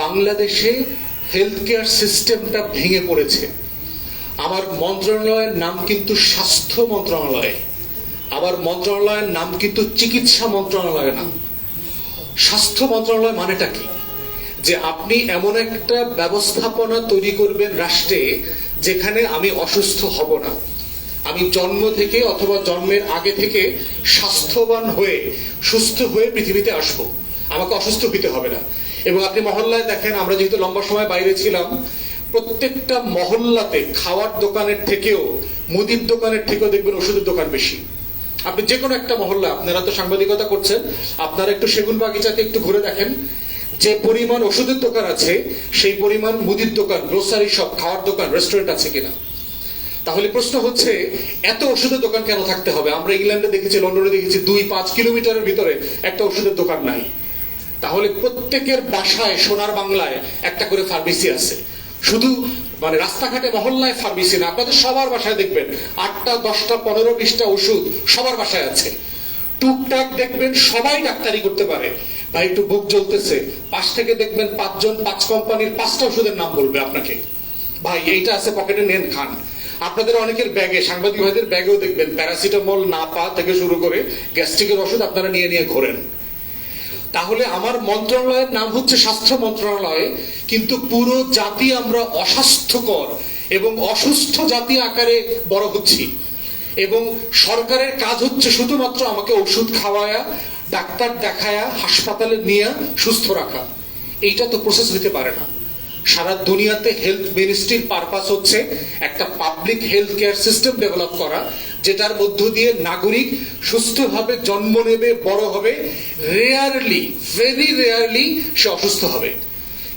বাংলাদেশে health care সিস্টেমটা ভেঙে পড়েছে। আমার মন্ত্রণালয়ের নাম কিন্তু স্বাস্থ্য মন্ত্রণালয়, আমার মন্ত্রণালয়ের নাম কিন্তু চিকিৎসা মন্ত্রণালয় না। স্বাস্থ্য মন্ত্রণালয় মানেটা কি? যে আপনি এমন একটা ব্যবস্থাপনা তৈরি করবেন রাষ্ট্রে যেখানে আমি অসুস্থ হব না, আমি জন্ম থেকে অথবা জন্মের আগে থেকে স্বাস্থ্যবান হয়ে সুস্থ হয়ে পৃথিবীতে আসব, আমাকে অসুস্থ হতে হবে না। এবং আপনি মহল্লায় দেখেন, আমরা যেহেতু লম্বা সময় বাইরে ছিলাম, প্রত্যেকটা মহল্লাতে খাওয়ার দোকানের থেকেও, মুদির দোকানের থেকেও দেখবেন ওষুধের দোকান বেশি। আপনি যে কোনো একটা মহল্লা, আপনারা তো সাংবাদিকতা করছেন, আপনারা একটু সেগুন বাগিচাতে একটু ঘুরে দেখেন, যে পরিমাণ ওষুধের দোকান আছে সেই পরিমাণ মুদির দোকান, গ্রোসারি শপ, খাওয়ার দোকান, রেস্টুরেন্ট আছে কিনা। তাহলে প্রশ্ন হচ্ছে, এত ওষুধের দোকান কেন থাকতে হবে? আমরা ইংল্যান্ডে দেখেছি, লন্ডনে দেখেছি, 2-5 কিলোমিটারের ভিতরে একটা ওষুধের দোকান নাই। তাহলে প্রত্যেকের বাসায়, সোনার বাংলায় একটা করে ফার্মেসি আছে। শুধু মানে রাস্তাঘাটে মহল্লায় ফার্মেসি না, আপনাদের সবার বাসায় দেখবেন 8টা 10টা 15 20টা ওষুধ সবার বাসায় আছে। টুকটাক দেখবেন সবাই ডাক্তারি করতে পারে। ভাই একটু বুক জ্বলতেছে, পাশ থেকে দেখবেন 5 জন 5 কোম্পানির 5টা ওষুধের নাম বলবে আপনাকে, ভাই এইটা আছে পকেটে নেন খান। আপনাদের অনেকের ব্যাগে, সাংবাদিক ভাইদের ব্যাগেও দেখবেন প্যারাসিটামল, নাপা থেকে শুরু করে গ্যাস্ট্রিকের ওষুধ আপনারা নিয়ে নিয়ে ঘোরেন। তাহলে আমার মন্ত্রণালয়ের নাম হচ্ছে স্বাস্থ্য মন্ত্রণালয়, কিন্তু পুরো জাতি আমরা অস্বাস্থ্যকর এবং অসুস্থ জাতি আকারে বড় হচ্ছি। এবং সরকারের কাজ হচ্ছে শুধুমাত্র আমাকে ওষুধ খাওয়ায়া, ডাক্তার দেখায়া, হাসপাতালে নিয়ে সুস্থ রাখা। এইটা তো প্রসেস হইতে পারে না। সারা দুনিয়াতে হেলথ মিনিস্ট্রির পারপাস হচ্ছে একটা public health care system develop করা, যেটার মধ্য দিয়ে নাগরিক সুস্থভাবে জন্ম নেবে, বড় হবে, রেয়ারলি, ভেরি রেয়ারলি সে অসুস্থ হবে।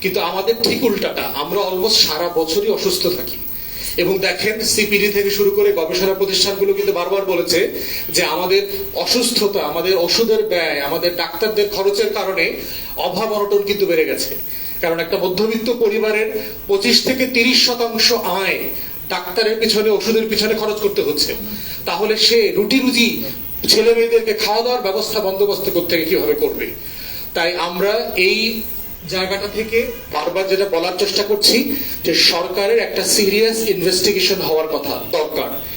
কিন্তু আমাদের ঠিক উল্টাটা, আমরা অলমোস্ট সারা বছরই অসুস্থ থাকি। এবং দেখেন, সিপিডি থেকে শুরু করে গবেষণা প্রতিষ্ঠানগুলো কিন্তু বারবার বলেছে যে আমাদের অসুস্থতা, আমাদের ওষুধের ব্যয়, আমাদের ডাক্তারদের খরচের কারণে অভাব অনটন কিন্তু বেড়ে গেছে। কারণ একটা মধ্যবিত্ত পরিবারের 25 থেকে 30% আয় ডাক্তারের পিছনে, ওষুধের পিছনে খরচ করতে হচ্ছে। তাহলে সে রুটি রুজি ছেলে মেয়েদেরকে খাওয়া দাওয়ার ব্যবস্থা বন্দোবস্ত করতে কিভাবে করবে? তাই আমরা এই জায়গাটা থেকে বারবার যেটা বলার চেষ্টা করছি, যে সরকারের একটা সিরিয়াস ইনভেস্টিগেশন হওয়ার কথা, দরকার।